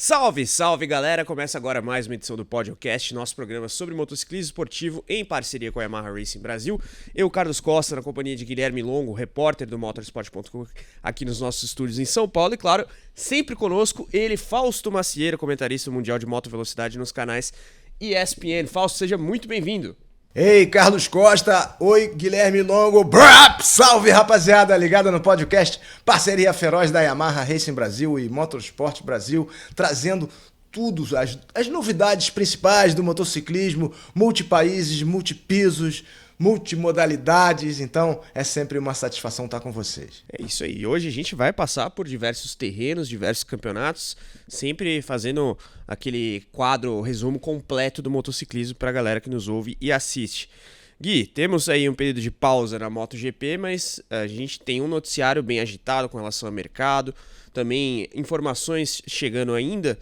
Salve, salve galera! Começa agora mais uma edição do Podcast, nosso programa sobre motociclismo esportivo em parceria com a Yamaha Racing Brasil. Eu, Carlos Costa, na companhia de Guilherme Longo, repórter do Motorsport.com, aqui nos nossos estúdios em São Paulo. E claro, sempre conosco, ele, Fausto Macieira, comentarista mundial de moto velocidade nos canais ESPN. Fausto, seja muito bem-vindo. Ei, Carlos Costa, oi, Guilherme Longo, brap, salve rapaziada, ligada no podcast, parceria feroz da Yamaha Racing Brasil e Motorsport Brasil, trazendo tudo, as novidades principais do motociclismo, multipaíses, multipisos, multimodalidades, então é sempre uma satisfação estar com vocês. É isso aí, hoje a gente vai passar por diversos terrenos, diversos campeonatos, sempre fazendo aquele quadro, resumo completo do motociclismo para a galera que nos ouve e assiste. Gui, temos aí um período de pausa na MotoGP, mas a gente tem um noticiário bem agitado com relação ao mercado, também informações chegando ainda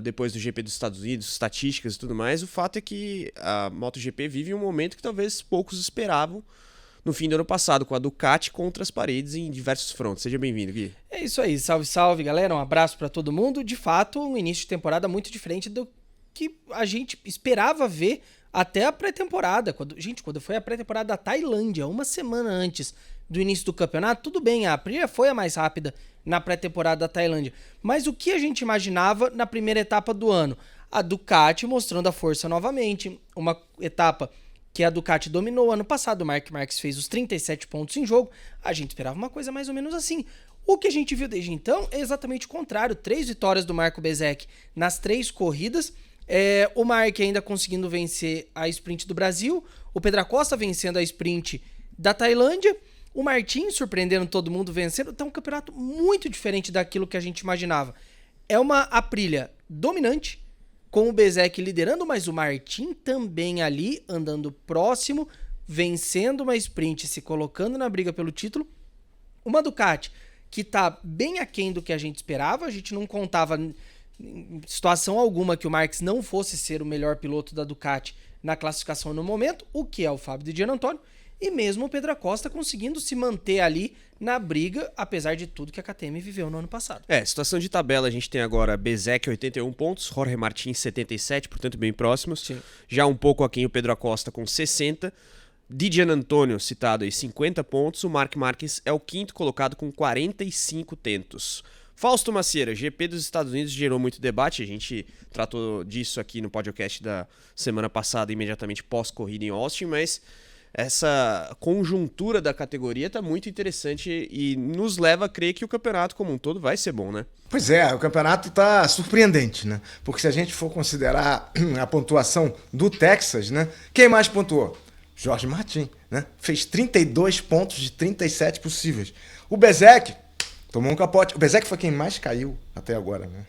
depois do GP dos Estados Unidos, estatísticas e tudo mais. O fato é que a MotoGP vive um momento que talvez poucos esperavam no fim do ano passado, com a Ducati contra as paredes em diversos frontes. Seja bem-vindo, Gui. É isso aí, salve, salve, galera, um abraço pra todo mundo. De fato, um início de temporada muito diferente do que a gente esperava ver até a pré-temporada. Quando foi a pré-temporada da Tailândia, uma semana antes do início do campeonato, tudo bem, a Aprilia foi a mais rápida na pré-temporada da Tailândia. Mas o que a gente imaginava na primeira etapa do ano? A Ducati mostrando a força novamente, uma etapa que a Ducati dominou ano passado, o Marc Marquez fez os 37 pontos em jogo, a gente esperava uma coisa mais ou menos assim. O que a gente viu desde então é exatamente o contrário, 3 vitórias do Marco Bezzecchi nas 3 corridas, o Marc ainda conseguindo vencer a sprint do Brasil, o Pedro Acosta vencendo a sprint da Tailândia, o Martin surpreendendo todo mundo, vencendo. Então, um campeonato muito diferente daquilo que a gente imaginava. É uma Aprilia dominante, com o Bezzecchi liderando, mas o Martin também ali, andando próximo, vencendo uma sprint, se colocando na briga pelo título. Uma Ducati que tá bem aquém do que a gente esperava. A gente não contava em situação alguma que o Marques não fosse ser o melhor piloto da Ducati na classificação no momento, o que é o Fábio Di Giannantonio. E mesmo o Pedro Acosta conseguindo se manter ali na briga, apesar de tudo que a KTM viveu no ano passado. Situação de tabela, a gente tem agora Bezzecchi 81 pontos, Jorge Martin 77, portanto bem próximos. Sim. Já um pouco aquém o Pedro Acosta com 60. Di Giannantonio, citado aí, 50 pontos. O Marc Marquez é o quinto colocado com 45 tentos. Fausto Macieira, GP dos Estados Unidos gerou muito debate, a gente tratou disso aqui no podcast da semana passada, imediatamente pós-corrida em Austin, mas essa conjuntura da categoria está muito interessante e nos leva a crer que o campeonato como um todo vai ser bom, né? Pois é, o campeonato está surpreendente, né? Porque se a gente for considerar a pontuação do Texas, né? Quem mais pontuou? Jorge Martin, né? Fez 32 pontos de 37 possíveis. O Bezzecchi tomou um capote. O Bezzecchi foi quem mais caiu até agora, né?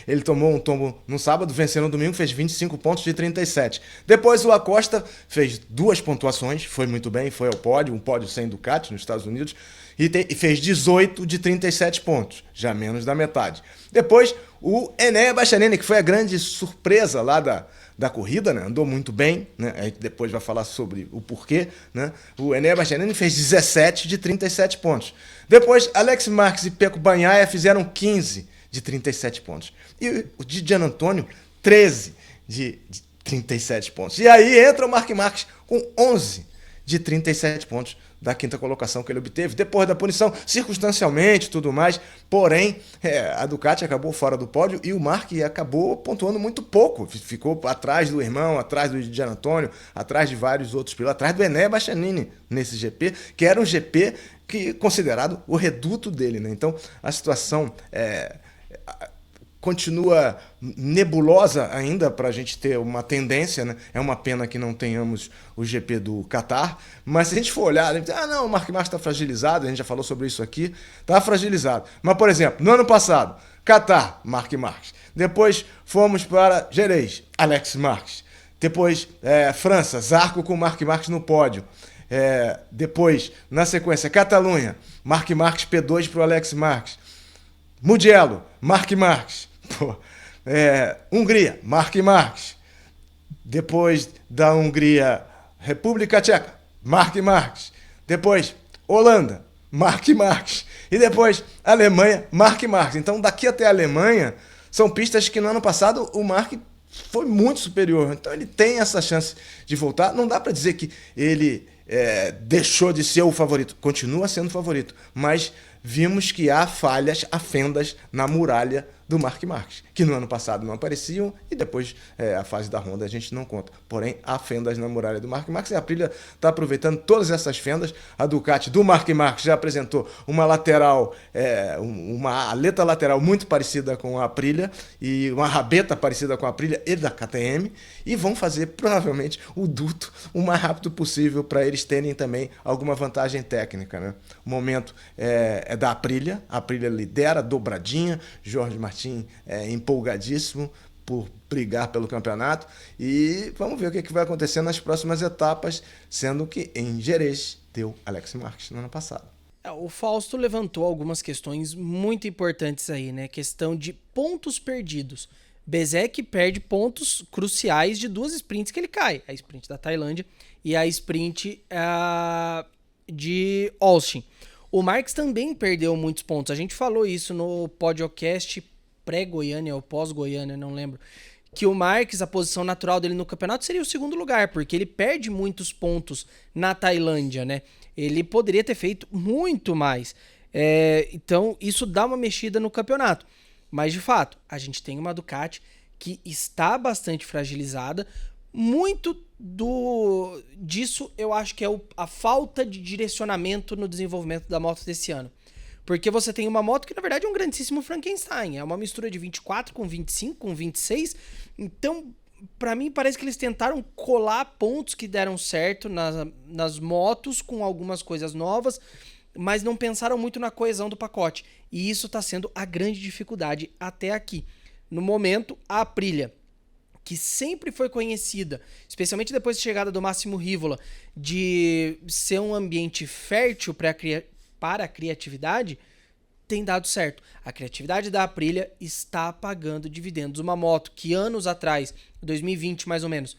Ele tomou um tombo no sábado, venceu no domingo, fez 25 pontos de 37. Depois o Acosta fez 2 pontuações, foi muito bem, foi ao pódio, um pódio sem Ducati nos Estados Unidos, e fez 18 de 37 pontos, já menos da metade. Depois o Enea Bastianini, que foi a grande surpresa lá da corrida, né? Andou muito bem, né? Aí depois vai falar sobre o porquê, né? O Enea Bastianini fez 17 de 37 pontos. Depois, Alex Marques e Pecco Bagnaia fizeram 15 de 37 pontos. E o Di Giannantonio, 13 de 37 pontos. E aí entra o Marc Marquez com 11 de 37 pontos da quinta colocação que ele obteve, depois da punição, circunstancialmente e tudo mais. Porém, a Ducati acabou fora do pódio e o Marc acabou pontuando muito pouco. Ficou atrás do irmão, atrás do Di Giannantonio, atrás de vários outros pilotos, atrás do Enea Bastianini nesse GP, que era um GP considerado o reduto dele, né? Então, a situação continua nebulosa ainda para a gente ter uma tendência, né? É uma pena que não tenhamos o GP do Qatar, mas se a gente for olhar, não, o Marc Marquez está fragilizado, a gente já falou sobre isso aqui, está fragilizado. Mas, por exemplo, no ano passado, Qatar, Marc Marquez. Depois fomos para Jerez, Alex Marques. Depois, França, Zarco com Marc Marquez no pódio. Depois, na sequência, Catalunha, Marc Marquez P2 para o Alex Marques. Mugello, Marc Marquez. Hungria, Marc Marquez. Depois da Hungria, República Tcheca, Marc Marquez. Depois, Holanda, Marc Marquez. E depois, Alemanha, Marc Marquez. Então, daqui até a Alemanha, são pistas que no ano passado o Mark foi muito superior. Então ele tem essa chance de voltar. Não dá para dizer que ele deixou de ser o favorito. Continua sendo o favorito. Mas vimos que há falhas, há fendas na muralha do Marc Marques, que no ano passado não apareciam e depois a fase da Honda a gente não conta. Porém, há fendas na muralha do Marc Marques e a Aprilia está aproveitando todas essas fendas. A Ducati do Marc Marques já apresentou uma lateral, uma aleta lateral muito parecida com a Aprilia e uma rabeta parecida com a Aprilia e da KTM, e vão fazer provavelmente o duto o mais rápido possível para eles terem também alguma vantagem técnica, né? O momento é da Aprilia. A Aprilia lidera dobradinha, Jorge Martin empolgadíssimo por brigar pelo campeonato, e vamos ver o que vai acontecer nas próximas etapas, sendo que em Jerez deu Alex Marques no ano passado. O Fausto levantou algumas questões muito importantes aí, né? Questão de pontos perdidos. Bezzecchi perde pontos cruciais de duas sprints que ele cai. A sprint da Tailândia e a sprint de Austin. O Marques também perdeu muitos pontos. A gente falou isso no podcast pré-Goiânia ou pós-Goiânia, não lembro. Que o Marques, a posição natural dele no campeonato seria o segundo lugar, porque ele perde muitos pontos na Tailândia, né? Ele poderia ter feito muito mais. Então, isso dá uma mexida no campeonato. Mas, de fato, a gente tem uma Ducati que está bastante fragilizada. Muito disso eu acho que é a falta de direcionamento no desenvolvimento da moto desse ano. Porque você tem uma moto que, na verdade, é um grandíssimo Frankenstein. É uma mistura de 24 com 25, com 26. Então, para mim, parece que eles tentaram colar pontos que deram certo nas motos com algumas coisas novas, mas não pensaram muito na coesão do pacote. E isso está sendo a grande dificuldade até aqui. No momento, a Aprilia, que sempre foi conhecida, especialmente depois da chegada do Máximo Rivola, de ser um ambiente fértil para a criatividade, tem dado certo. A criatividade da Aprilia está pagando dividendos. Uma moto que anos atrás, 2020 mais ou menos,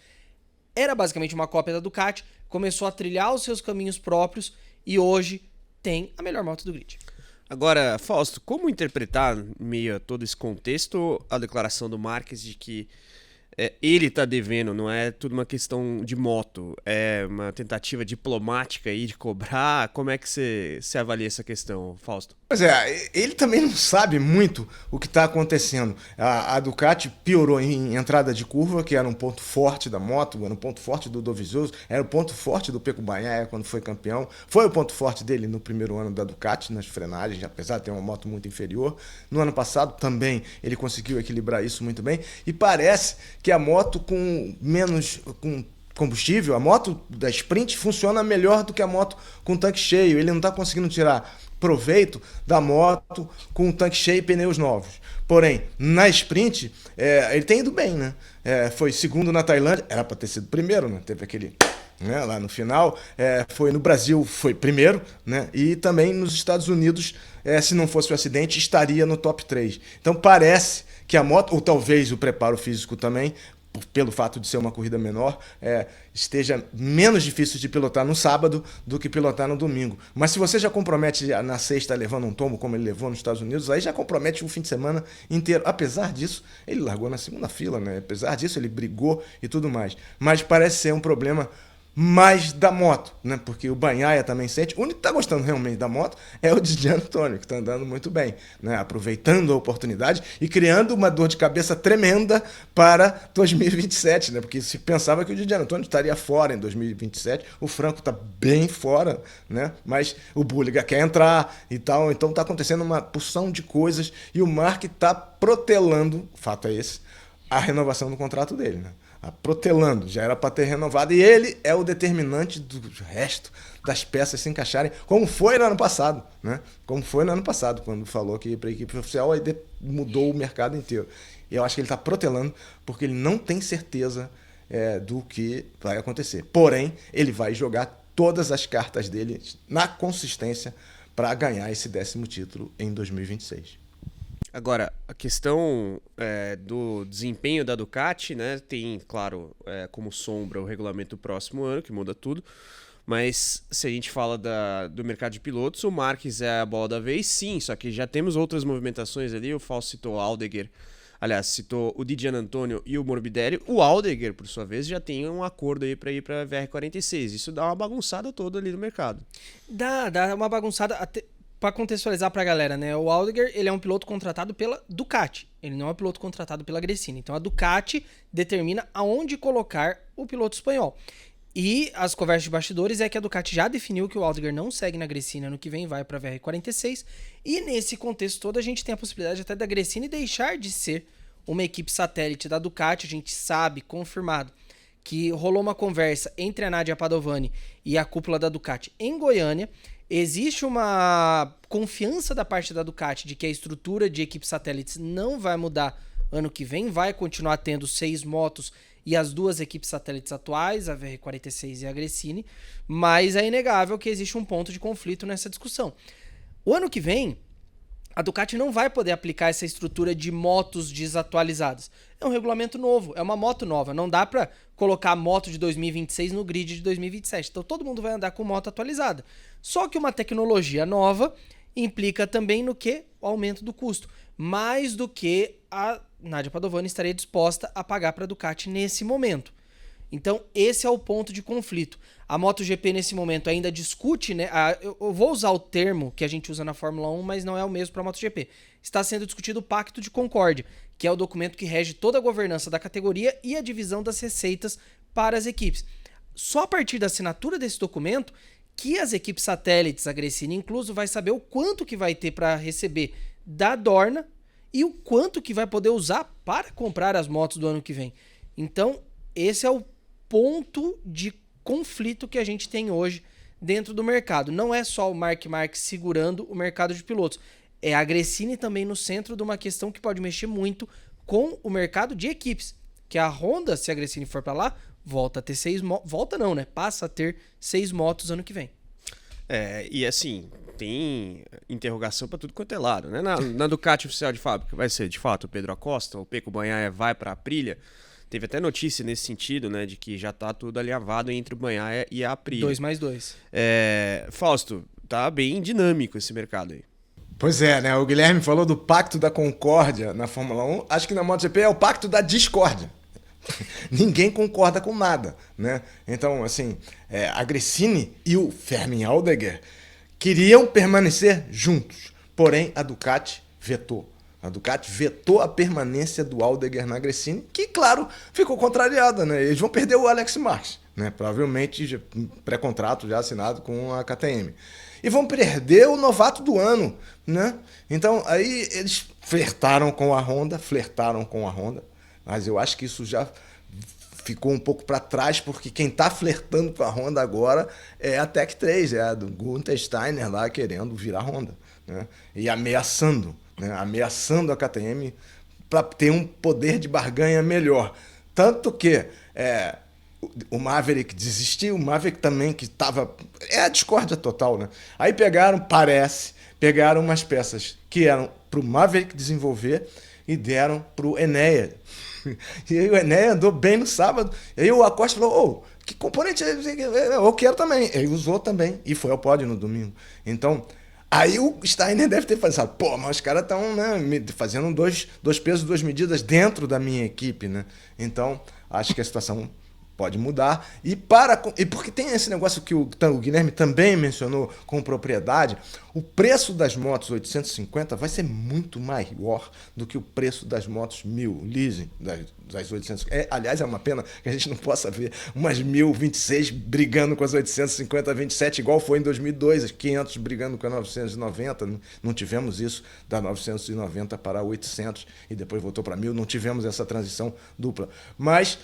era basicamente uma cópia da Ducati, começou a trilhar os seus caminhos próprios e hoje tem a melhor moto do grid. Agora, Fausto, como interpretar, em meio a todo esse contexto, a declaração do Marques de que ele tá devendo, não é tudo uma questão de moto, é uma tentativa diplomática aí de cobrar? Como é que você avalia essa questão, Fausto? Pois ele também não sabe muito o que está acontecendo. A Ducati piorou em entrada de curva, que era um ponto forte da moto, era um ponto forte do Dovizioso, era o ponto forte do Pecco Bagnaia quando foi campeão. Foi o ponto forte dele no primeiro ano da Ducati, nas frenagens, apesar de ter uma moto muito inferior. No ano passado também ele conseguiu equilibrar isso muito bem. E parece que a moto com menos combustível, a moto da Sprint funciona melhor do que a moto com tanque cheio. Ele não está conseguindo tirar proveito da moto com tanque cheio e pneus novos. Porém, na Sprint, ele tem ido bem, né? Foi segundo na Tailândia, era para ter sido primeiro, né? Teve aquele, né, lá no final. Foi no Brasil, foi primeiro, né? E também nos Estados Unidos, se não fosse o acidente, estaria no top 3. Então parece que a moto, ou talvez o preparo físico também, pelo fato de ser uma corrida menor, esteja menos difícil de pilotar no sábado do que pilotar no domingo. Mas se você já compromete na sexta levando um tombo, como ele levou nos Estados Unidos, aí já compromete o fim de semana inteiro. Apesar disso, ele largou na segunda fila, né? Apesar disso, ele brigou e tudo mais. Mas parece ser um problema mais da moto, né? Porque o Bagnaia também sente. O único que está gostando realmente da moto é o Di Giannantonio, que está andando muito bem, né? Aproveitando a oportunidade e criando uma dor de cabeça tremenda para 2027, né? Porque se pensava que o Di Giannantonio estaria fora em 2027, o Franco está bem fora, né? Mas o Bulliga quer entrar e tal, então está acontecendo uma porção de coisas e o Mark está protelando, o fato é esse, a renovação do contrato dele, né? Protelando, já era para ter renovado, e ele é o determinante do resto das peças se encaixarem, como foi no ano passado, né? Como foi no ano passado, quando falou que para a equipe oficial, aí mudou o mercado inteiro. E eu acho que ele está protelando porque ele não tem certeza do que vai acontecer. Porém, ele vai jogar todas as cartas dele na consistência para ganhar esse 10º título em 2026. Agora, a questão do desempenho da Ducati, né, tem, claro, como sombra o regulamento do próximo ano, que muda tudo, mas se a gente fala do mercado de pilotos, o Marques é a bola da vez, sim, só que já temos outras movimentações ali, o Fausto citou Aldegger aliás, citou o Di Giannantonio e o Morbidelli. O Aldegger, por sua vez, já tem um acordo aí para ir para a VR46. Isso dá uma bagunçada toda ali no mercado. Dá uma bagunçada. Para contextualizar pra galera, né? O Aldegger, ele é um piloto contratado pela Ducati. Ele não é um piloto contratado pela Gresini. Então a Ducati determina aonde colocar o piloto espanhol. E as conversas de bastidores é que a Ducati já definiu que o Aldegger não segue na Gresini ano que vem, vai pra VR46. E nesse contexto todo a gente tem a possibilidade até da Gresini deixar de ser uma equipe satélite da Ducati. A gente sabe, confirmado, que rolou uma conversa entre a Nadia Padovani e a cúpula da Ducati em Goiânia. Existe uma confiança da parte da Ducati de que a estrutura de equipes satélites não vai mudar ano que vem, vai continuar tendo 6 motos e as 2 equipes satélites atuais, a VR46 e a Gresini, mas é inegável que existe um ponto de conflito nessa discussão. O ano que vem, a Ducati não vai poder aplicar essa estrutura de motos desatualizadas. É um regulamento novo, é uma moto nova, não dá para colocar a moto de 2026 no grid de 2027. Então todo mundo vai andar com moto atualizada. Só que uma tecnologia nova implica também no que? O aumento do custo. Mais do que a Nadia Padovani estaria disposta a pagar para a Ducati nesse momento. Então esse é o ponto de conflito. A MotoGP nesse momento ainda discute, né? Eu vou usar o termo que a gente usa na Fórmula 1, mas não é o mesmo para a MotoGP. Está sendo discutido o Pacto de Concórdia, que é o documento que rege toda a governança da categoria e a divisão das receitas para as equipes. Só a partir da assinatura desse documento que as equipes satélites, a Gresini incluso, vai saber o quanto que vai ter para receber da Dorna e o quanto que vai poder usar para comprar as motos do ano que vem. Então, esse é o ponto de conflito que a gente tem hoje dentro do mercado. Não é só o Marc Marquez segurando o mercado de pilotos. É a Gresini também no centro de uma questão que pode mexer muito com o mercado de equipes. Que a Honda, se a Gresini for para lá, volta a ter 6 motos. Volta não, né? Passa a ter 6 motos ano que vem. E assim, tem interrogação para tudo quanto é lado, né? Na Ducati oficial de fábrica vai ser, de fato, o Pedro Acosta, o Pecco Bagnaia vai para a Aprilia. Teve até notícia nesse sentido, né? De que já tá tudo alinhavado entre o Bagnaia e a Aprilia. 2+2. Fausto, tá bem dinâmico esse mercado aí. Pois é, né? O Guilherme falou do Pacto da Concórdia na Fórmula 1. Acho que na MotoGP é o Pacto da Discórdia. Ninguém concorda com nada, né? Então, assim, a Gresini e o Fermin Aldegger queriam permanecer juntos, porém a Ducati vetou. A Ducati vetou a permanência do Aldegger na Gresini, que, claro, ficou contrariada, né? Eles vão perder o Alex Marques, né? Provavelmente pré-contrato já assinado com a KTM. E vão perder o novato do ano, né? Então, aí eles flertaram com a Honda, mas eu acho que isso já ficou um pouco para trás, porque quem está flertando com a Honda agora é a Tech 3, é a do Gunther Steiner lá querendo virar Honda, né? E ameaçando, né? Ameaçando a KTM para ter um poder de barganha melhor. Tanto que o Maverick desistiu, o Maverick também que estava... É a discórdia total, né? Aí pegaram umas peças que eram para o Maverick desenvolver e deram para o Enéas. E aí o Enéas andou bem no sábado. E aí o Acosta falou, que componente é esse? Eu quero também. Ele usou também e foi ao pódio no domingo. Então, aí o Steiner deve ter pensado, mas os caras estão, né, fazendo dois pesos, 2 medidas dentro da minha equipe, né? Então, acho que a situação pode mudar. E porque tem esse negócio que o Guilherme também mencionou com propriedade, o preço das motos 850 vai ser muito maior do que o preço das motos 1000 leasing, das 850. Aliás, é uma pena que a gente não possa ver umas 1026 brigando com as 850-27, igual foi em 2002, as 500 brigando com a 990. Não tivemos isso da 990 para 800 e depois voltou para 1000. Não tivemos essa transição dupla. Mas...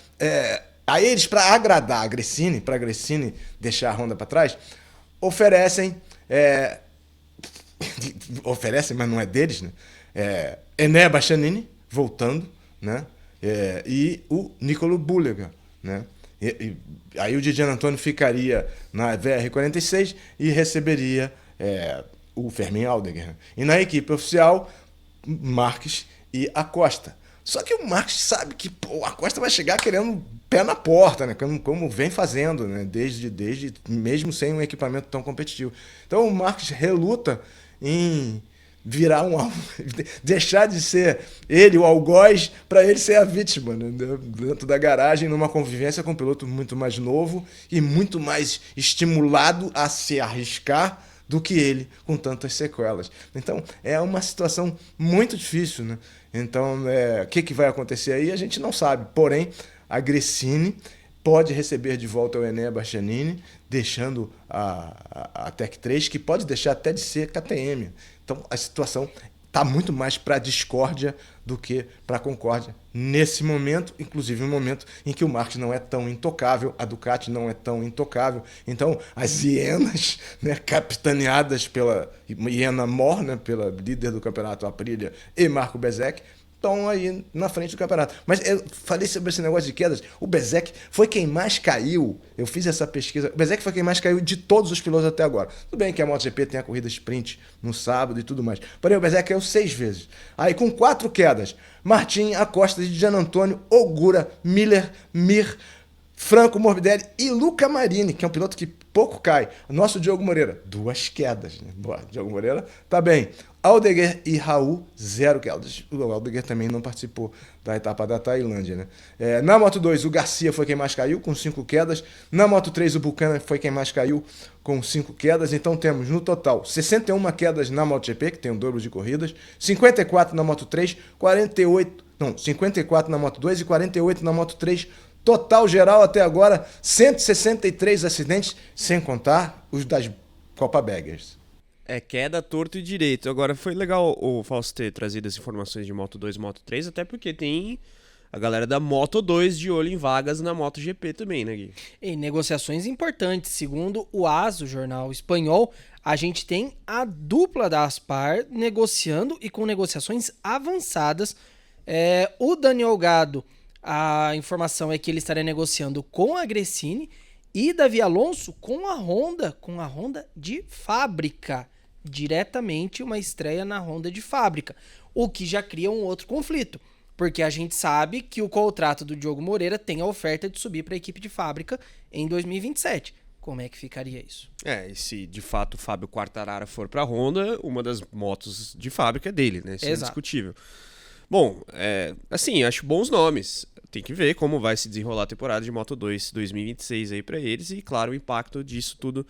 Aí eles, para agradar a Gresini, para a Gresini deixar a Honda para trás, oferecem, mas não é deles, né? Enea Bastianini, voltando, né? E o Nicolo Bullega, né? Aí o Di Giannantonio ficaria na VR46 e receberia o Fermin Aldegger. E na equipe oficial, Marques e Acosta. Só que o Marques sabe que o Acosta vai chegar querendo pé na porta, né? Como vem fazendo, né? Desde mesmo sem um equipamento tão competitivo. Então o Marques reluta em virar deixar de ser ele o algoz para ele ser a vítima, né? Dentro da garagem, numa convivência com um piloto muito mais novo e muito mais estimulado a se arriscar do que ele, com tantas sequelas. Então, é uma situação muito difícil, né? Então, o que vai acontecer aí, a gente não sabe. Porém, a Gresini pode receber de volta o Enea Bastianini, deixando a Tech 3, que pode deixar até de ser KTM. Então, a situação está muito mais para a discórdia do que para a concórdia nesse momento, inclusive um momento em que o Marques não é tão intocável, a Ducati não é tão intocável. Então, as hienas, né, capitaneadas pela Hiena Mor, né, pela líder do campeonato Aprilia, e Marco Bezzecchi, estão aí na frente do campeonato. Mas eu falei sobre esse negócio de quedas. O Bezzecchi foi quem mais caiu. Eu fiz essa pesquisa. O Bezzecchi foi quem mais caiu de todos os pilotos até agora. Tudo bem que a MotoGP tem a corrida sprint no sábado e tudo mais. Porém, o Bezzecchi caiu 6 vezes. Aí, com 4 quedas, Martin, Acosta de Gian Antonio, Ogura, Miller, Mir, Franco Morbidelli e Luca Marini, que é um piloto que pouco cai. Nosso Diogo Moreira, 2 quedas. Né? Boa, Diogo Moreira tá bem. Aldegger e Raul, 0 quedas. O Aldegger também não participou da etapa da Tailândia. Né? Na Moto 2, o Garcia foi quem mais caiu, com 5 quedas. Na Moto 3, o Buchanan foi quem mais caiu, com 5 quedas. Então temos, no total, 61 quedas na MotoGP, que tem um dobro de corridas. 54 na Moto 3, 54 na Moto 2 e 48 na Moto 3. Total geral até agora, 163 acidentes, sem contar os das Copa Baggers. Queda torto e direito. Agora, foi legal o Fausto ter trazido as informações de Moto 2 e Moto 3, até porque tem a galera da Moto 2 de olho em vagas na MotoGP também, né, Gui? Em negociações importantes. Segundo o AS, o jornal espanhol, a gente tem a dupla da Aspar negociando e com negociações avançadas. O Daniel Gado, a informação é que ele estaria negociando com a Gresini e Davi Alonso com a Honda de fábrica. Diretamente uma estreia na Honda de fábrica, o que já cria um outro conflito, porque a gente sabe que o contrato do Diogo Moreira tem a oferta de subir para a equipe de fábrica em 2027. Como é que ficaria isso? E se de fato o Fábio Quartararo for para a Honda, uma das motos de fábrica é dele, né? Isso é indiscutível. Bom, assim, acho bons nomes. Tem que ver como vai se desenrolar a temporada de Moto 2 2026 aí para eles e, claro, o impacto disso tudo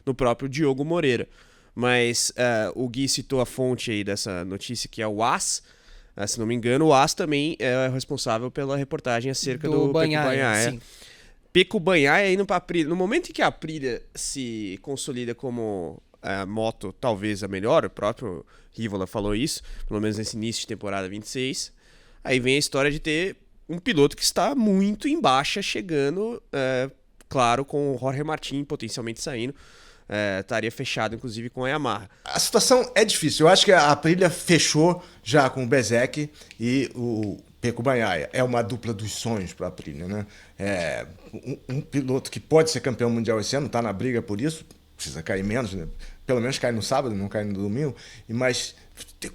no próprio Diogo Moreira. Mas o Gui citou a fonte aí dessa notícia, que é o AS. Se não me engano, o AS também é responsável pela reportagem acerca do Pecco Bagnaia. Pecco Bagnaia indo para a Aprilia. No momento em que a Aprilia se consolida como moto, talvez a melhor, o próprio Rivola falou isso, pelo menos nesse início de temporada 26, aí vem a história de ter um piloto que está muito em baixa, chegando, claro, com o Jorge Martin potencialmente saindo. Estaria fechado, inclusive, com a Yamaha. A situação é difícil. Eu acho que a Aprilia fechou já com o Bezzecchi e o Pecco Bagnaia. É uma dupla dos sonhos para a Aprilia, né? Um piloto que pode ser campeão mundial esse ano, está na briga por isso, precisa cair menos, né? Pelo menos cai no sábado, não cai no domingo, mas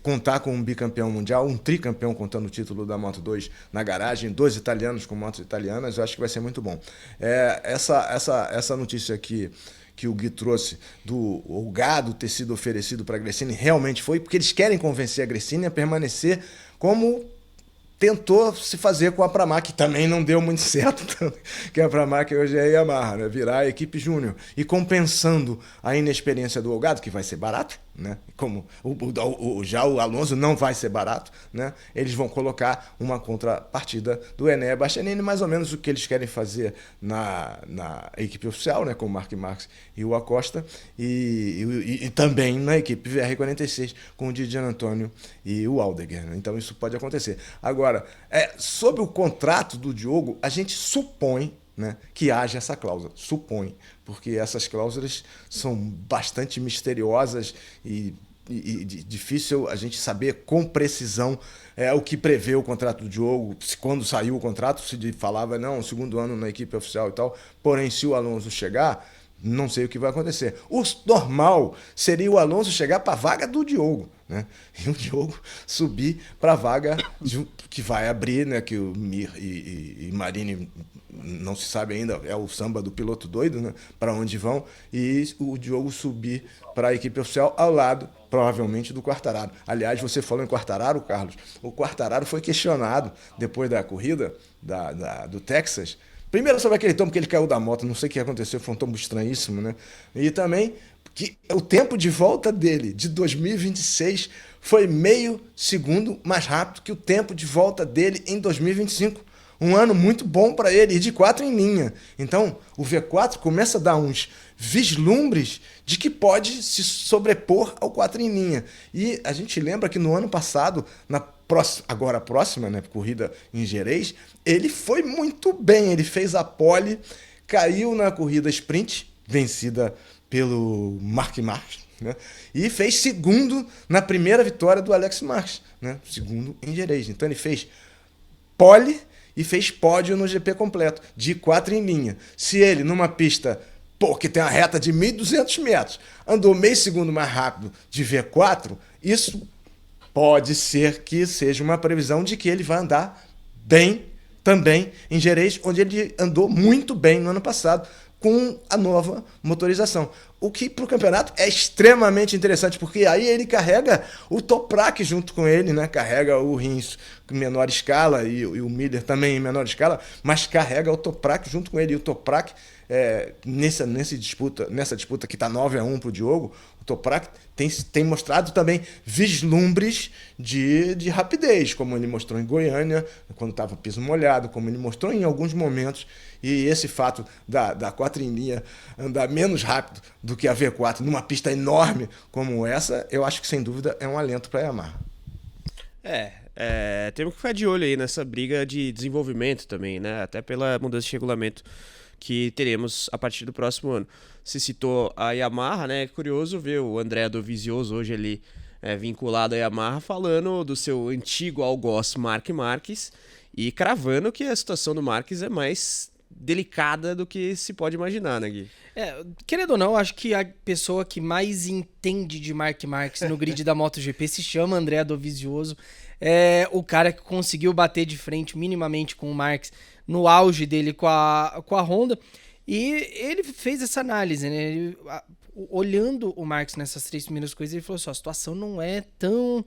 contar com um bicampeão mundial, um tricampeão contando o título da Moto 2 na garagem, 2 italianos com motos italianas, eu acho que vai ser muito bom. Essa notícia aqui que o Gui trouxe do Gado ter sido oferecido para a Gresini realmente foi porque eles querem convencer a Gresini a permanecer como tentou se fazer com a Pramac, que também não deu muito certo, que a Pramac hoje é a Yamaha, né? Virar a equipe júnior. E compensando a inexperiência do Olgado, que vai ser barato, né? Como já o Alonso não vai ser barato, né? Eles vão colocar uma contrapartida do Enea Bastianini, mais ou menos o que eles querem fazer na equipe oficial, né? Com o Mark Marques e o Acosta, e também na equipe VR46 com o Di Giannantonio e o Aldegger, né? Então isso pode acontecer. Agora, sobre o contrato do Diogo, a gente supõe, né, que haja essa cláusula. Supõe, porque essas cláusulas são bastante misteriosas e difícil a gente saber com precisão o que prevê o contrato do Diogo. Quando saiu o contrato, se falava, não, segundo ano na equipe oficial e tal. Porém, se o Alonso chegar, não sei o que vai acontecer. O normal seria o Alonso chegar para a vaga do Diogo, né? E o Diogo subir para a vaga que vai abrir, né? Que o Mir e Marini não se sabe ainda, é o samba do piloto doido, né? Para onde vão, e o Diogo subir para a equipe oficial ao lado, provavelmente, do Quartararo. Aliás, você falou em Quartararo, Carlos, o Quartararo foi questionado depois da corrida do Texas, primeiro sobre aquele tombo que ele caiu da moto, não sei o que aconteceu, foi um tombo estranhíssimo, né? E também que o tempo de volta dele, de 2026, foi meio segundo mais rápido que o tempo de volta dele em 2025. Um ano muito bom para ele, e de 4 em linha. Então, o V4 começa a dar uns vislumbres de que pode se sobrepor ao 4 em linha. E a gente lembra que no ano passado, agora a próxima, né, corrida em Jerez, ele foi muito bem. Ele fez a pole, caiu na corrida sprint, vencida pelo Marc Marques, né, e fez segundo na primeira vitória do Alex Marques, né, segundo em Jerez. Então ele fez pole e fez pódio no GP completo, de 4 em linha. Se ele, numa pista que tem uma reta de 1.200 metros, andou meio segundo mais rápido de V4, isso pode ser que seja uma previsão de que ele vai andar bem também em Jerez, onde ele andou muito bem no ano passado, com a nova motorização. O que para o campeonato é extremamente interessante, porque aí ele carrega o Toprak junto com ele, né? Carrega o Rins em menor escala e o Miller também em menor escala, mas carrega o Toprak junto com ele. E o Toprak, nessa disputa que está 9-1 para o Diogo, o Toprak tem mostrado também vislumbres de rapidez, como ele mostrou em Goiânia, quando estava piso molhado, como ele mostrou em alguns momentos. E esse fato da 4 em linha andar menos rápido do que a V4 numa pista enorme como essa, eu acho que sem dúvida é um alento para a Yamaha. Temos que ficar de olho aí nessa briga de desenvolvimento também, né? Até pela mudança de regulamento que teremos a partir do próximo ano. Se citou a Yamaha, né? É curioso ver o Andrea Dovizioso hoje ali vinculado à Yamaha, falando do seu antigo algoz Marc Marques e cravando que a situação do Marques é mais delicada do que se pode imaginar, né, Gui? Querendo ou não, acho que a pessoa que mais entende de Marc Marques no grid da MotoGP se chama Andrea Dovizioso. É o cara que conseguiu bater de frente minimamente com o Marques no auge dele com a Honda. E ele fez essa análise, né? Olhando o Marques nessas 3 primeiras coisas, ele falou assim, a situação não é tão...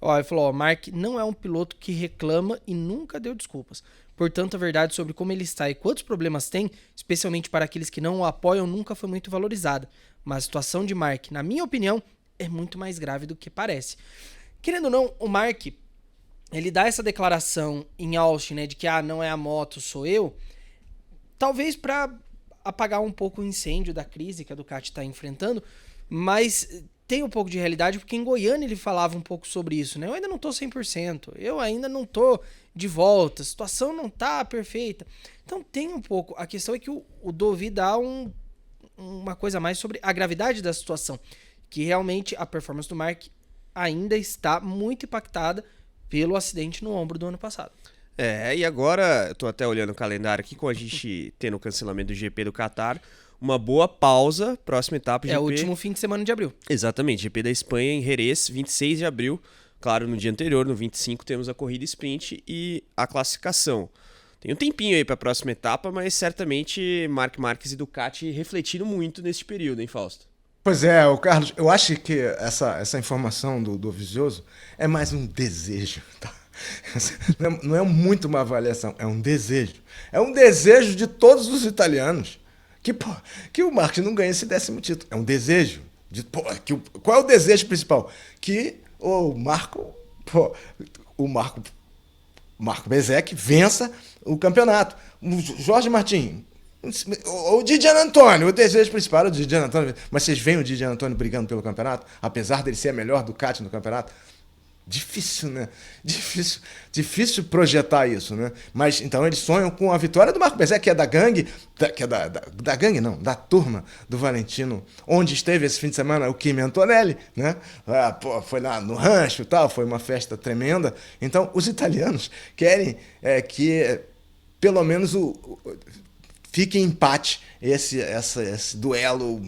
Ele falou, Marc não é um piloto que reclama e nunca deu desculpas. Portanto, a verdade sobre como ele está e quantos problemas tem, especialmente para aqueles que não o apoiam, nunca foi muito valorizada. Mas a situação de Marc, na minha opinião, é muito mais grave do que parece. Querendo ou não, o Marc, ele dá essa declaração em Austin, né, de que não é a moto, sou eu, talvez para apagar um pouco o incêndio da crise que a Ducati está enfrentando, mas tem um pouco de realidade, porque em Goiânia ele falava um pouco sobre isso, né? Eu ainda não tô 100%, eu ainda não tô de volta, a situação não tá perfeita. Então tem um pouco, a questão é que o Dovi dá uma coisa a mais sobre a gravidade da situação, que realmente a performance do Marc ainda está muito impactada pelo acidente no ombro do ano passado. E agora, eu tô até olhando o calendário aqui, com a gente tendo o cancelamento do GP do Qatar, uma boa pausa, próxima etapa GP... o último fim de semana de abril. Exatamente, GP da Espanha em Jerez, 26 de abril. Claro, no dia anterior, no 25, temos a corrida sprint e a classificação. Tem um tempinho aí para a próxima etapa, mas certamente Marc Marques e Ducati refletiram muito nesse período, hein, Fausto? Pois Carlos, eu acho que essa informação do Vizioso é mais um desejo, tá? Não é muito uma avaliação, é um desejo. É um desejo de todos os italianos que o Marques não ganhe esse 10º título. É um desejo. Qual é o desejo principal? Que o Marco Bezek vença o campeonato. O Jorge Martin, o Didier Antônio, o desejo principal é o Didier Antônio. Mas vocês veem o Didier Antônio brigando pelo campeonato? Apesar dele ser a melhor Ducati no campeonato? Difícil, né? Difícil projetar isso, né? Mas então eles sonham com a vitória do Marco Bezek, que é da gangue, da gangue não, da turma do Valentino, onde esteve esse fim de semana o Kimi Antonelli, né? Foi lá no rancho e tal, foi uma festa tremenda. Então os italianos querem que pelo menos fique em empate esse duelo,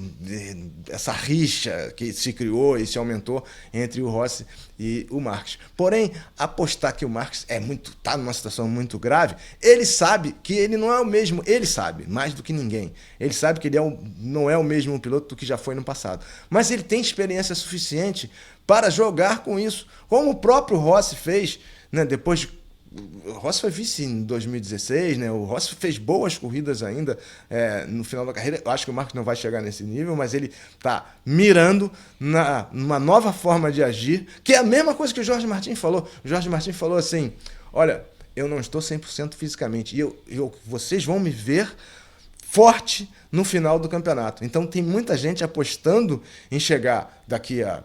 essa rixa que se criou e se aumentou entre o Rossi e o Marques. Porém, apostar que o Marques tá numa situação muito grave, ele sabe que ele não é o mesmo, ele sabe, mais do que ninguém. Ele sabe que ele não é o mesmo piloto do que já foi no passado. Mas ele tem experiência suficiente para jogar com isso, como o próprio Rossi fez, né, depois de... O Rossi foi vice em 2016, né? O Rossi fez boas corridas ainda no final da carreira. Eu acho que o Marques não vai chegar nesse nível, mas ele está mirando numa nova forma de agir, que é a mesma coisa que o Jorge Martin falou. O Jorge Martin falou assim, olha, eu não estou 100% fisicamente, e vocês vão me ver forte no final do campeonato. Então tem muita gente apostando em chegar daqui a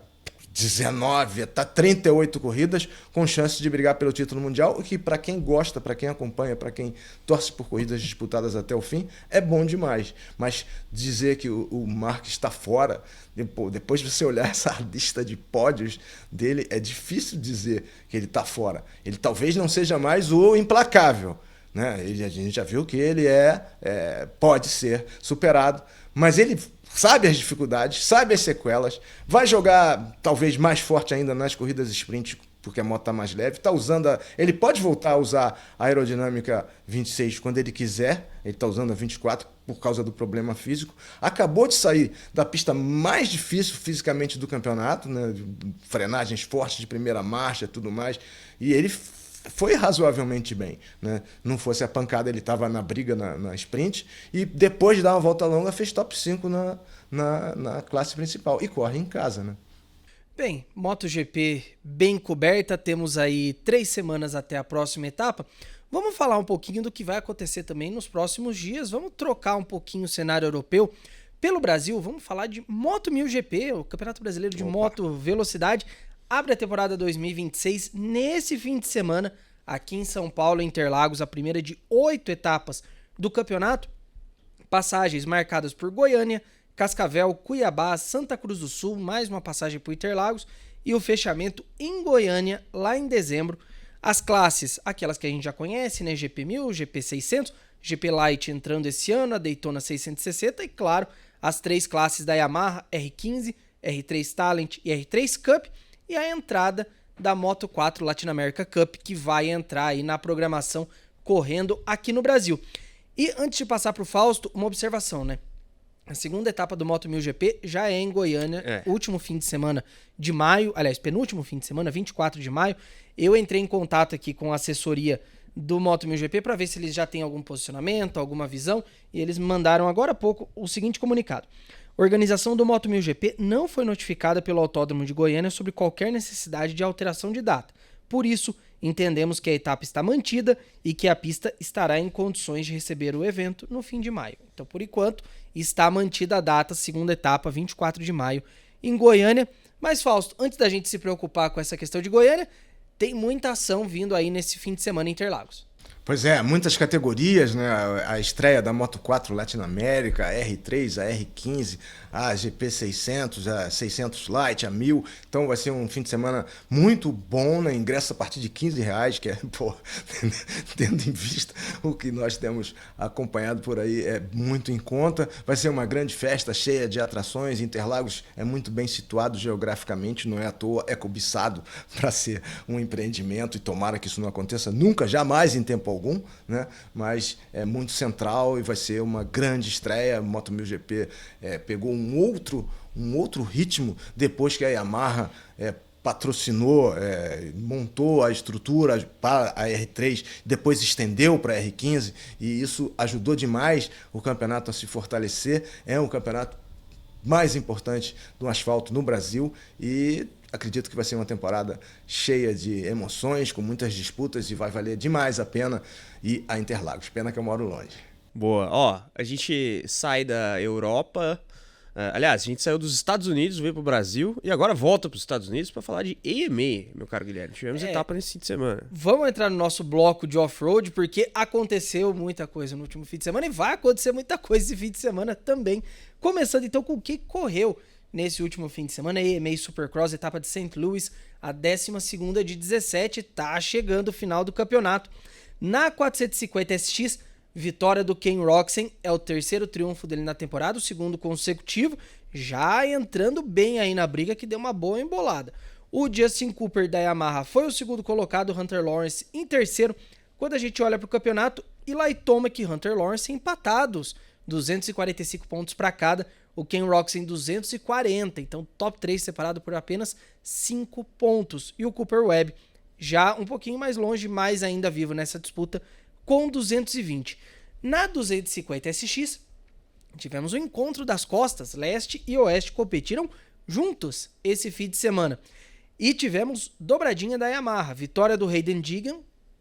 19 até 38 corridas com chance de brigar pelo título mundial, o que para quem gosta, para quem acompanha, para quem torce por corridas disputadas até o fim, é bom demais. Mas dizer que o Marques está fora, depois de você olhar essa lista de pódios dele, é difícil dizer que ele está fora. Ele talvez não seja mais o implacável, né? A gente já viu que ele pode ser superado, mas ele sabe as dificuldades, sabe as sequelas, vai jogar talvez mais forte ainda nas corridas sprint, porque a moto está mais leve, ele pode voltar a usar a aerodinâmica 26 quando ele quiser, ele está usando a 24 por causa do problema físico, acabou de sair da pista mais difícil fisicamente do campeonato, né? Frenagens fortes de primeira marcha e tudo mais, e ele foi razoavelmente bem, né? Não fosse a pancada, ele estava na briga na sprint, e depois de dar uma volta longa fez top 5 na classe principal e corre em casa, né? Bem, MotoGP bem coberta, temos aí 3 semanas até a próxima etapa. Vamos falar um pouquinho do que vai acontecer também nos próximos dias, vamos trocar um pouquinho o cenário europeu. Pelo Brasil, vamos falar de Moto 1000 GP, o Campeonato Brasileiro de Moto Velocidade, abre a temporada 2026 nesse fim de semana, aqui em São Paulo, em Interlagos, a primeira de 8 etapas do campeonato. Passagens marcadas por Goiânia, Cascavel, Cuiabá, Santa Cruz do Sul, mais uma passagem por Interlagos e o fechamento em Goiânia, lá em dezembro. As classes, aquelas que a gente já conhece, né? GP 1000, GP 600, GP Light entrando esse ano, a Daytona 660 e, claro, as 3 classes da Yamaha, R15, R3 Talent e R3 Cup, e a entrada da Moto 4 Latin America Cup, que vai entrar aí na programação correndo aqui no Brasil. E antes de passar para o Fausto, uma observação, né? A segunda etapa do Moto 1000 GP já é em Goiânia, último fim de semana de maio, aliás, penúltimo fim de semana, 24 de maio. Eu entrei em contato aqui com a assessoria do Moto 1000 GP para ver se eles já têm algum posicionamento, alguma visão, e eles me mandaram agora há pouco o seguinte comunicado. A organização do Moto 1000 GP não foi notificada pelo Autódromo de Goiânia sobre qualquer necessidade de alteração de data. Por isso, entendemos que a etapa está mantida e que a pista estará em condições de receber o evento no fim de maio. Então, por enquanto, está mantida a data, segunda etapa, 24 de maio, em Goiânia. Mas, Fausto, antes da gente se preocupar com essa questão de Goiânia, tem muita ação vindo aí nesse fim de semana em Interlagos. Pois é, muitas categorias, né? A estreia da Moto 4 Latinoamérica, a R3, a R15, a GP 600, a 600 Light, a 1000. Então vai ser um fim de semana muito bom, né? Ingresso a partir de R$15, que é, tendo em vista o que nós temos acompanhado por aí, é muito em conta. Vai ser uma grande festa cheia de atrações. Interlagos é muito bem situado geograficamente, não é à toa, é cobiçado para ser um empreendimento, e tomara que isso não aconteça nunca, jamais em tempo algum, né? Mas é muito central e vai ser uma grande estreia. O Moto 1000 GP pegou um outro ritmo depois que a Yamaha patrocinou, montou a estrutura para a R3, depois estendeu para a R15, e isso ajudou demais o campeonato a se fortalecer. É um campeonato mais importante do asfalto no Brasil e acredito que vai ser uma temporada cheia de emoções, com muitas disputas, e vai valer demais a pena ir a Interlagos. Pena que eu moro longe. Boa. Ó, a gente sai da Europa, aliás, a gente saiu dos Estados Unidos, veio pro Brasil e agora volta pros Estados Unidos para falar de AMA, meu caro Guilherme. Tivemos etapa nesse fim de semana. Vamos entrar no nosso bloco de off-road, porque aconteceu muita coisa no último fim de semana e vai acontecer muita coisa esse fim de semana também. Começando então com o que correu nesse último fim de semana, a AMA Supercross, etapa de St. Louis, a 12ª de 17, tá chegando o final do campeonato. Na 450 SX, Vitória do Ken Roczen, é o terceiro triunfo dele na temporada, o segundo consecutivo, já entrando bem aí na briga, que deu uma boa embolada. O Justin Cooper da Yamaha foi o segundo colocado, o Hunter Lawrence em terceiro. Quando a gente olha para o campeonato, Eli Tomac e Hunter Lawrence empatados, 245 pontos para cada, o Ken Roczen 240, então top 3 separado por apenas 5 pontos. E o Cooper Webb já um pouquinho mais longe, mais ainda vivo nessa disputa, com 220. Na 250 SX, tivemos o encontro das costas, leste e oeste competiram juntos esse fim de semana. E tivemos dobradinha da Yamaha, vitória do Hayden Deegan,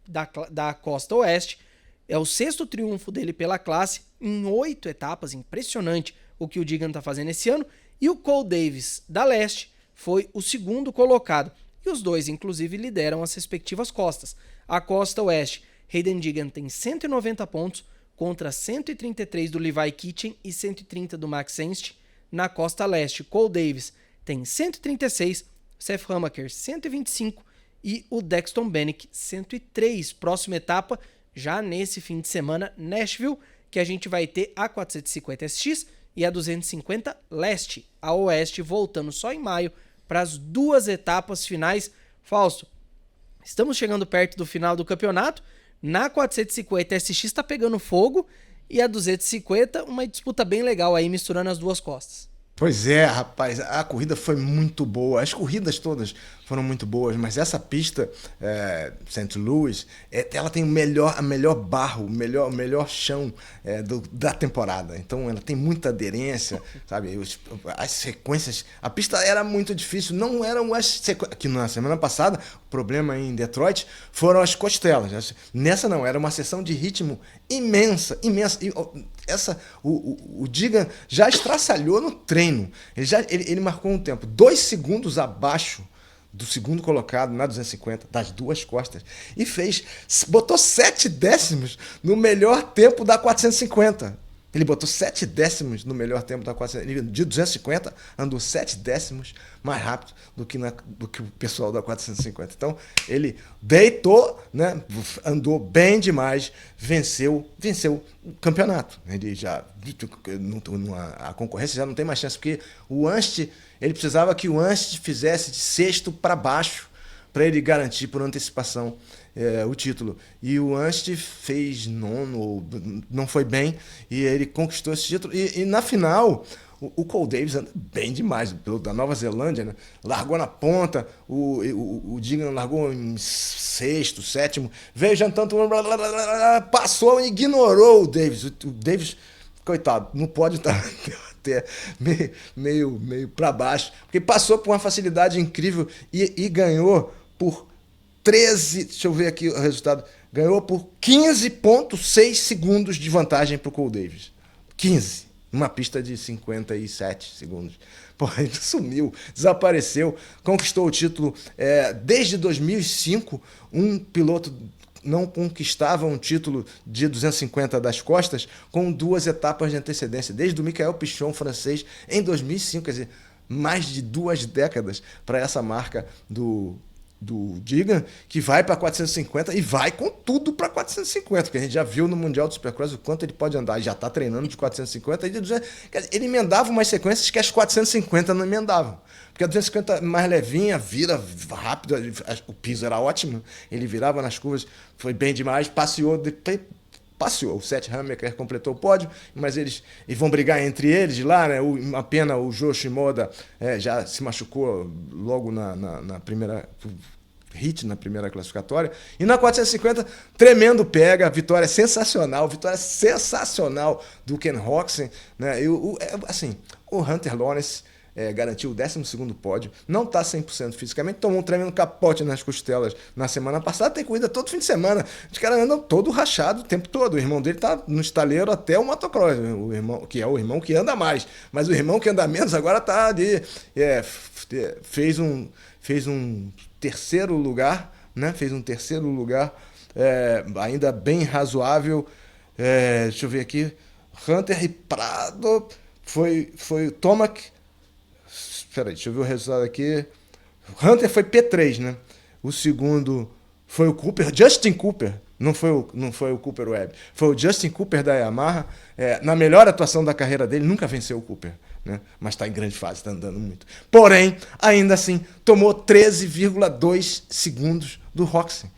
da costa oeste, é o sexto triunfo dele pela classe, em 8 etapas, impressionante o que o Deegan está fazendo esse ano, e o Cole Davis, da leste, foi o segundo colocado, e os dois, inclusive, lideram as respectivas costas. A costa oeste, Hayden Deegan tem 190 pontos, contra 133 do Levi Kitchen e 130 do Max Enst. Na costa leste, Cole Davis tem 136, Seth Hammaker 125 e o Dexton Bennick 103. Próxima etapa, já nesse fim de semana, Nashville, que a gente vai ter a 450 SX e a 250 leste, a oeste voltando só em maio para as duas etapas finais. Fausto, estamos chegando perto do final do campeonato. Na 450 SX está pegando fogo e a 250 uma disputa bem legal aí misturando as duas costas. Pois é, rapaz, a corrida foi muito boa. As corridas todas foram muito boas, mas essa pista, St. Louis, ela tem a melhor barro, o melhor chão da temporada. Então ela tem muita aderência, sabe? As sequências. A pista era muito difícil, não eram as sequências. Que na semana passada, o problema em Detroit foram as costelas. Nessa não, era uma sessão de ritmo imensa. E o Deegan já estraçalhou no treino. Ele marcou um tempo 2 segundos abaixo do segundo colocado na 250, das duas costas, e botou 7 décimos no melhor tempo da 450. Ele botou 7 décimos no melhor tempo da 450. De 250, andou 7 décimos mais rápido do que o pessoal da 450. Então, ele deitou, né? Andou bem demais, venceu o campeonato. Ele já, a concorrência já não tem mais chance, porque o Anst, ele precisava que o Anst fizesse de sexto para baixo, para ele garantir por antecipação o título. E o Anst fez nono, não foi bem, e ele conquistou esse título. E na final, o Cole Davis anda bem demais, da Nova Zelândia, né? Largou na ponta, o Deegan largou em sexto, sétimo, veio jantando, passou e ignorou o Davis. O Davis, coitado, não pode estar até meio para baixo, porque passou por uma facilidade incrível e ganhou por 13, deixa eu ver aqui o resultado, ganhou por 15,6 segundos de vantagem para o Cole Davis. 15, numa pista de 57 segundos. Pô, ele sumiu, desapareceu, conquistou o título. Desde 2005, um piloto não conquistava um título de 250 das costas com 2 etapas de antecedência. Desde o Michael Pichon, francês, em 2005, quer dizer, mais de 2 décadas para essa marca do Deegan, que vai para 450 e vai com tudo para 450, porque a gente já viu no Mundial do Supercross o quanto ele pode andar, e já está treinando de 450 e de 200. Ele emendava umas sequências que as 450 não emendavam, porque a 250 mais levinha, vira rápido, o piso era ótimo, ele virava nas curvas, foi bem demais, passeou. O Seth Hammaker completou o pódio, mas eles vão brigar entre eles lá, né? Uma pena, o Joe Shimoda já se machucou logo na primeira hit, na primeira classificatória. E na 450, tremendo pega, vitória sensacional do Ken Roczen, né? O Hunter Lawrence garantiu o 12º pódio, não está 100% fisicamente, tomou um tremendo capote nas costelas na semana passada, tem corrida todo fim de semana, os caras andam todo rachado o tempo todo, o irmão dele tá no estaleiro até o motocross, o irmão, que é o irmão que anda mais, mas o irmão que anda menos agora tá ali, fez um terceiro lugar, né? Ainda bem razoável, deixa eu ver aqui, Hunter e Prado, foi o Tomac. Peraí, deixa eu ver o resultado aqui. Hunter foi P3, né? O segundo foi o Cooper, Justin Cooper. Não foi o Cooper Webb. Foi o Justin Cooper da Yamaha. Na melhor atuação da carreira dele, nunca venceu o Cooper. Né? Mas está em grande fase, está andando muito. Porém, ainda assim, tomou 13,2 segundos do Roczen.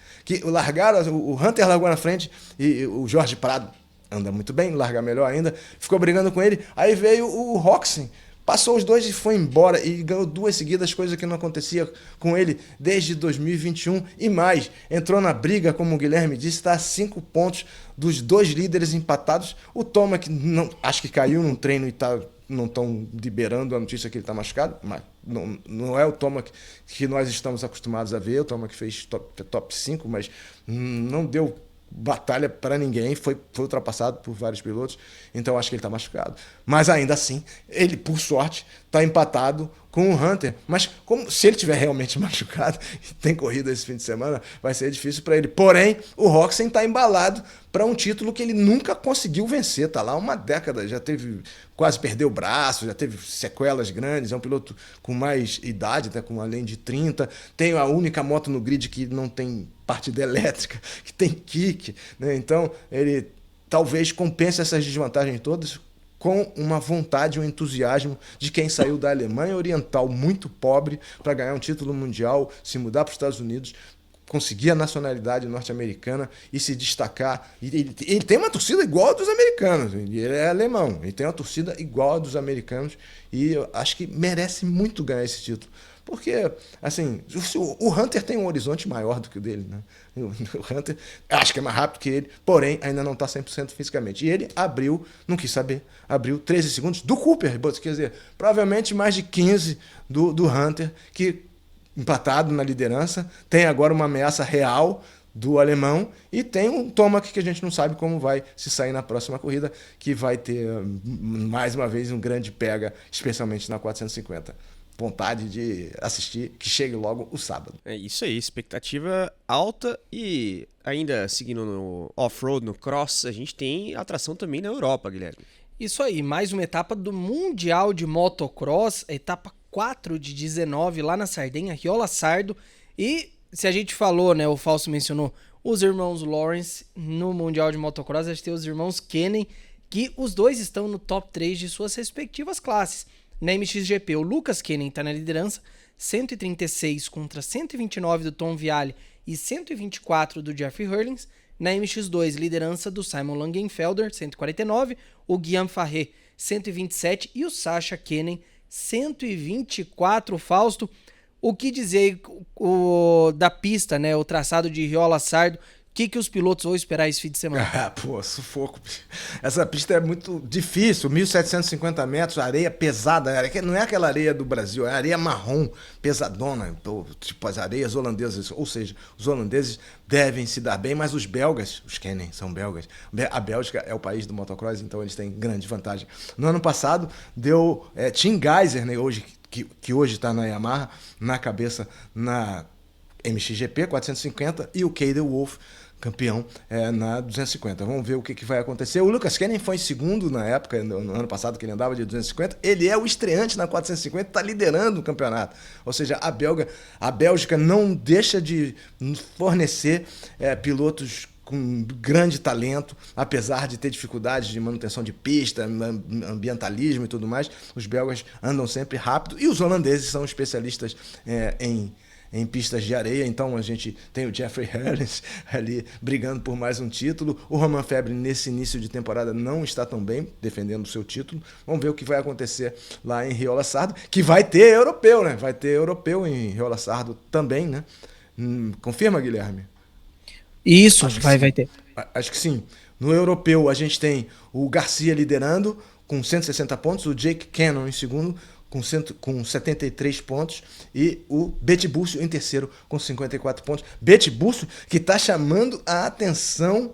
O Hunter largou na frente e o Jorge Prado anda muito bem, larga melhor ainda, ficou brigando com ele. Aí veio o Roczen, passou os dois e foi embora e ganhou 2 seguidas, coisa que não acontecia com ele desde 2021 e mais. Entrou na briga, como o Guilherme disse, está a 5 pontos dos 2 líderes empatados. O Tomac acho que caiu num treino e não estão liberando a notícia que ele está machucado, mas não é o Tomac que nós estamos acostumados a ver. O Tomac fez top 5, mas não deu batalha para ninguém, foi ultrapassado por vários pilotos, então acho que ele está machucado. Mas ainda assim, ele, por sorte, está empatado com o Hunter. Mas se ele tiver realmente machucado e tem corrida esse fim de semana, vai ser difícil para ele. Porém, o Roczen está embalado para um título que ele nunca conseguiu vencer. Está lá uma década, quase perdeu o braço, já teve sequelas grandes, é um piloto com mais idade, até com além de 30, tem a única moto no grid que não tem partida elétrica, que tem kick, né? Então ele talvez compense essas desvantagens todas com uma vontade, um entusiasmo de quem saiu da Alemanha Oriental muito pobre para ganhar um título mundial, se mudar para os Estados Unidos, conseguir a nacionalidade norte-americana e se destacar. Ele tem uma torcida igual a dos americanos, ele é alemão, ele tem uma torcida igual a dos americanos e eu acho que merece muito ganhar esse título. Porque, assim, o Hunter tem um horizonte maior do que o dele, né? O Hunter, acho que é mais rápido que ele, porém, ainda não está 100% fisicamente. E ele não quis saber, abriu 13 segundos do Cooper, quer dizer, provavelmente mais de 15 do Hunter, que, empatado na liderança, tem agora uma ameaça real do alemão e tem um Tomac que a gente não sabe como vai se sair na próxima corrida, que vai ter, mais uma vez, um grande pega, especialmente na 450. Vontade de assistir, que chegue logo o sábado. É isso aí, expectativa alta. E ainda seguindo no off-road, no cross, a gente tem atração também na Europa, Guilherme. Isso aí, mais uma etapa do Mundial de Motocross, a etapa 4 de 19 lá na Sardenha, Riola Sardo. E se a gente falou, né, o Fausto mencionou os irmãos Lawrence no Mundial de Motocross, a gente tem os irmãos Kennen, que os dois estão no top 3 de suas respectivas classes. Na MXGP, o Lucas Kennen está na liderança, 136 contra 129 do Tom Viale e 124 do Jeffrey Hurlings. Na MX2, liderança do Simon Langenfelder, 149, o Guillaume Farré, 127 e o Sasha Kennen, 124. Fausto, o que dizer da pista, né, o traçado de Riola Sardo? O que os pilotos vão esperar esse fim de semana? Sufoco. Essa pista é muito difícil, 1.750 metros, areia pesada, não é aquela areia do Brasil, é areia marrom, pesadona, tipo as areias holandesas, ou seja, os holandeses devem se dar bem, mas os belgas, os Kennen são belgas, a Bélgica é o país do motocross, então eles têm grande vantagem. No ano passado, deu Tim Geiser, né, que hoje está na Yamaha, na cabeça na MXGP 450 e o Cade Wolf, campeão na 250. Vamos ver o que vai acontecer. O Lucas Kennen foi em segundo na época, no ano passado, que ele andava de 250. Ele é o estreante na 450, está liderando o campeonato. Ou seja, a Bélgica não deixa de fornecer pilotos com grande talento, apesar de ter dificuldades de manutenção de pista, ambientalismo e tudo mais. Os belgas andam sempre rápido e os holandeses são especialistas em pistas de areia, então a gente tem o Jeffrey Hurlings ali brigando por mais um título. O Romain Febvre nesse início de temporada não está tão bem defendendo o seu título. Vamos ver o que vai acontecer lá em Riola Sardo, que vai ter europeu, né? Vai ter europeu em Riola Sardo também, né? Confirma, Guilherme? Isso, vai ter. Acho que sim. No europeu a gente tem o Garcia liderando com 160 pontos, o Jake Cannon em segundo com 73 pontos e o Betty Busso em terceiro com 54 pontos. Betty Busso que está chamando a atenção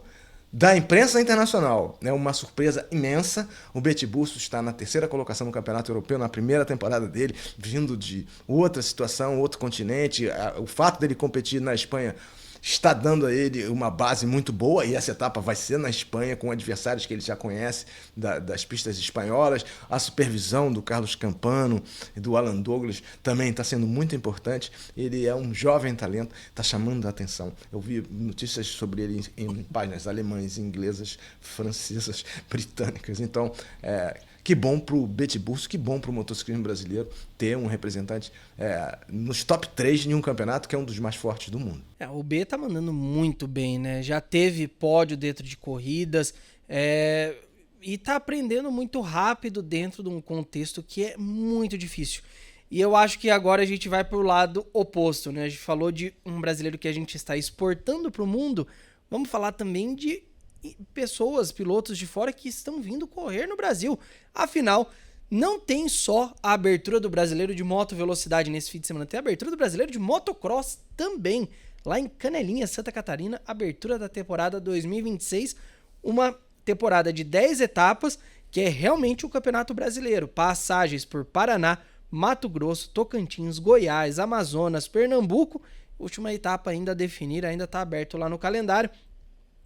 da imprensa internacional. É uma surpresa imensa. O Betty Busso está na terceira colocação no Campeonato Europeu, na primeira temporada dele, vindo de outra situação, outro continente. O fato dele competir na Espanha está dando a ele uma base muito boa, e essa etapa vai ser na Espanha, com adversários que ele já conhece das pistas espanholas. A supervisão do Carlos Campano e do Alan Douglas também está sendo muito importante. Ele é um jovem talento, está chamando a atenção. Eu vi notícias sobre ele em páginas alemãs, inglesas, francesas, britânicas. Então, que bom para o Betibus, que bom para o motociclismo brasileiro ter um representante nos top 3 de um campeonato que é um dos mais fortes do mundo. O B tá mandando muito bem, né? Já teve pódio dentro de corridas e tá aprendendo muito rápido dentro de um contexto que é muito difícil. E eu acho que agora a gente vai pro lado oposto, né? A gente falou de um brasileiro que a gente está exportando para o mundo, vamos falar também de pessoas, pilotos de fora que estão vindo correr no Brasil. Afinal, não tem só a abertura do Brasileiro de Moto Velocidade nesse fim de semana, tem a abertura do Brasileiro de Motocross também, lá em Canelinha, Santa Catarina, abertura da temporada 2026, uma temporada de 10 etapas, que é realmente o Campeonato Brasileiro, passagens por Paraná, Mato Grosso, Tocantins, Goiás, Amazonas, Pernambuco, última etapa ainda a definir, ainda está aberto lá no calendário.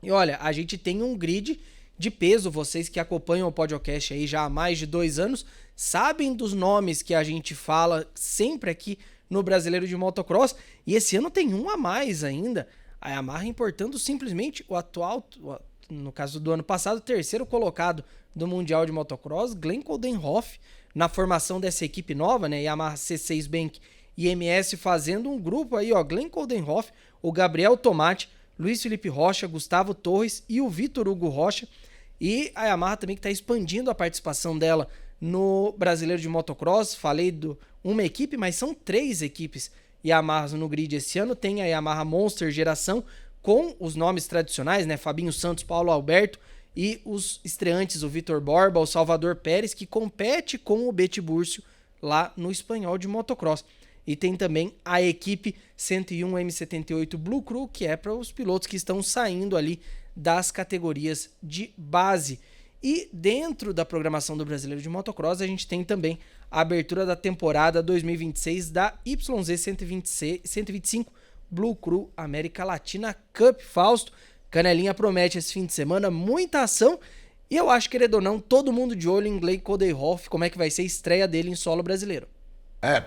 E olha, a gente tem um grid de peso, vocês que acompanham o podcast aí já há mais de 2 anos, sabem dos nomes que a gente fala sempre aqui no Brasileiro de Motocross, e esse ano tem um a mais ainda, a Yamaha importando simplesmente o atual, no caso do ano passado, terceiro colocado do Mundial de Motocross, Glenn Coldenhoff, na formação dessa equipe nova, né, Yamaha C6 Bank e MS fazendo um grupo aí, ó, Glenn Coldenhoff, o Gabriel Tomati, Luiz Felipe Rocha, Gustavo Torres e o Vitor Hugo Rocha. E a Yamaha também que está expandindo a participação dela no Brasileiro de Motocross. Falei de uma equipe, mas são 3 equipes Yamahas no grid esse ano. Tem a Yamaha Monster Geração com os nomes tradicionais, né? Fabinho Santos, Paulo Alberto e os estreantes, o Vitor Borba, o Salvador Pérez, que compete com o Betibúrcio lá no Espanhol de Motocross. E tem também a equipe 101 M78 Blue Crew, que é para os pilotos que estão saindo ali das categorias de base. E dentro da programação do Brasileiro de Motocross, a gente tem também a abertura da temporada 2026 da YZ 125 Blue Crew América Latina Cup. Fausto, Canelinha promete esse fim de semana muita ação. E eu acho, querido ou não, todo mundo de olho em Glenn Coldenhoff, como é que vai ser a estreia dele em solo brasileiro.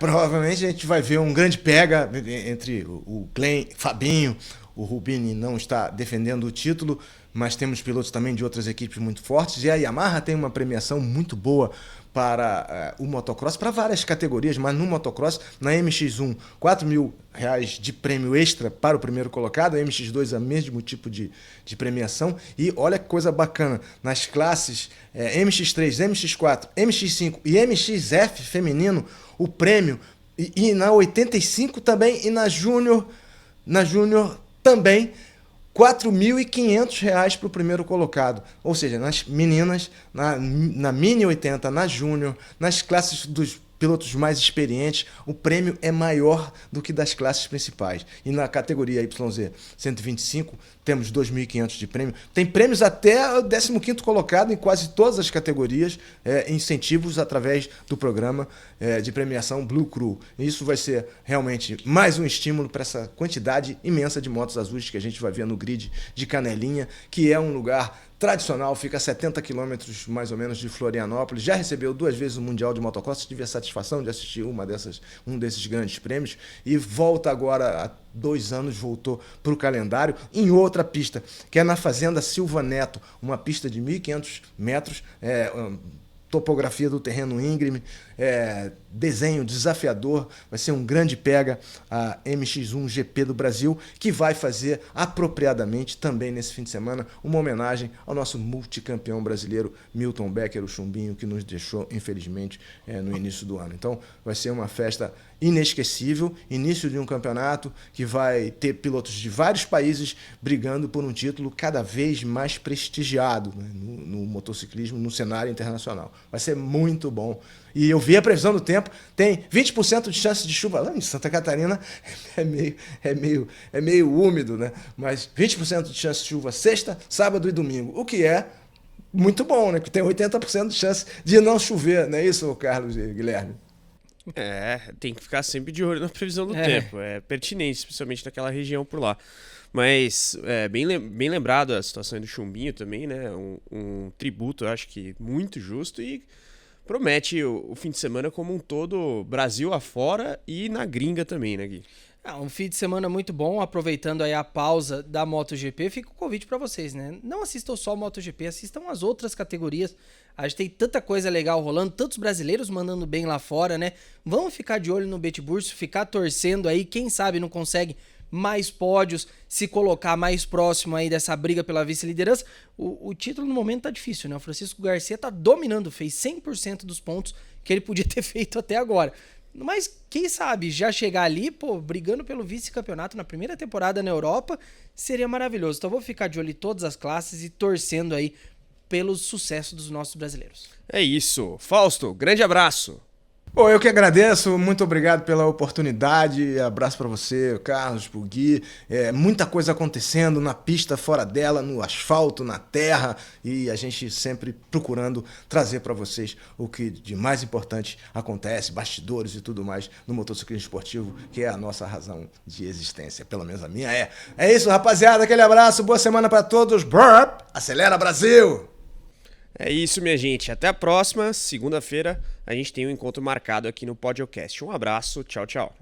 Provavelmente a gente vai ver um grande pega entre o Glenn, Fabinho. O Rubini não está defendendo o título, mas temos pilotos também de outras equipes muito fortes. E a Yamaha tem uma premiação muito boa para o motocross, para várias categorias, mas no motocross, na MX1, R$4.000 de prêmio extra para o primeiro colocado, a MX2 é o mesmo tipo de premiação. E olha que coisa bacana, nas classes MX3, MX4, MX5 e MXF feminino, o prêmio, e na 85 também, e na Júnior também, R$4.500 para o primeiro colocado. Ou seja, nas meninas, na Mini 80, na Júnior, nas classes dos pilotos mais experientes, o prêmio é maior do que das classes principais. E na categoria YZ 125, temos 2.500 de prêmio. Tem prêmios até o 15º colocado em quase todas as categorias, incentivos através do programa de premiação Blue Crew. E isso vai ser realmente mais um estímulo para essa quantidade imensa de motos azuis que a gente vai ver no grid de Canelinha, que é um lugar tradicional, fica a 70 quilômetros mais ou menos de Florianópolis. Já recebeu 2 vezes o Mundial de Motocross, tive a satisfação de assistir um desses grandes prêmios, e volta agora, há 2 anos, voltou para o calendário em outra pista, que é na Fazenda Silva Neto, uma pista de 1.500 metros, topografia do terreno íngreme, desenho desafiador. Vai ser um grande pega a MX1 GP do Brasil, que vai fazer apropriadamente também nesse fim de semana uma homenagem ao nosso multicampeão brasileiro Milton Becker, o chumbinho que nos deixou infelizmente no início do ano. Então vai ser uma festa inesquecível, início de um campeonato que vai ter pilotos de vários países brigando por um título cada vez mais prestigiado, né, no motociclismo, no cenário internacional. Vai ser muito bom. E eu vi a previsão do tempo, tem 20% de chance de chuva. Lá em Santa Catarina é meio úmido, né? Mas 20% de chance de chuva sexta, sábado e domingo, o que é muito bom, né? Que tem 80% de chance de não chover, não é isso, Carlos e Guilherme? Tem que ficar sempre de olho na previsão do tempo. É pertinente, especialmente naquela região por lá. Mas bem lembrado a situação do Chumbinho também, né? Um tributo, eu acho que muito justo e promete o fim de semana como um todo, Brasil afora e na gringa também, né, Gui? Um fim de semana muito bom, aproveitando aí a pausa da MotoGP, fica o convite para vocês, né? Não assistam só o MotoGP, assistam as outras categorias. A gente tem tanta coisa legal rolando, tantos brasileiros mandando bem lá fora, né? Vamos ficar de olho no Betburso, ficar torcendo aí, quem sabe não consegue mais pódios, se colocar mais próximo aí dessa briga pela vice-liderança. O título no momento tá difícil, né? O Francisco Garcia tá dominando, fez 100% dos pontos que ele podia ter feito até agora. Mas quem sabe já chegar ali, pô, brigando pelo vice-campeonato na primeira temporada na Europa, seria maravilhoso. Então vou ficar de olho em todas as classes e torcendo aí pelo sucesso dos nossos brasileiros. É isso. Fausto, grande abraço. Bom, eu que agradeço, muito obrigado pela oportunidade, abraço para você, Carlos, pro Gui, muita coisa acontecendo na pista, fora dela, no asfalto, na terra, e a gente sempre procurando trazer para vocês o que de mais importante acontece, bastidores e tudo mais no motociclismo esportivo, que é a nossa razão de existência, pelo menos a minha é. É isso, rapaziada, aquele abraço, boa semana para todos, Burp, acelera Brasil! É isso, minha gente. Até a próxima. Segunda-feira a gente tem um encontro marcado aqui no Podcast. Um abraço. Tchau, tchau.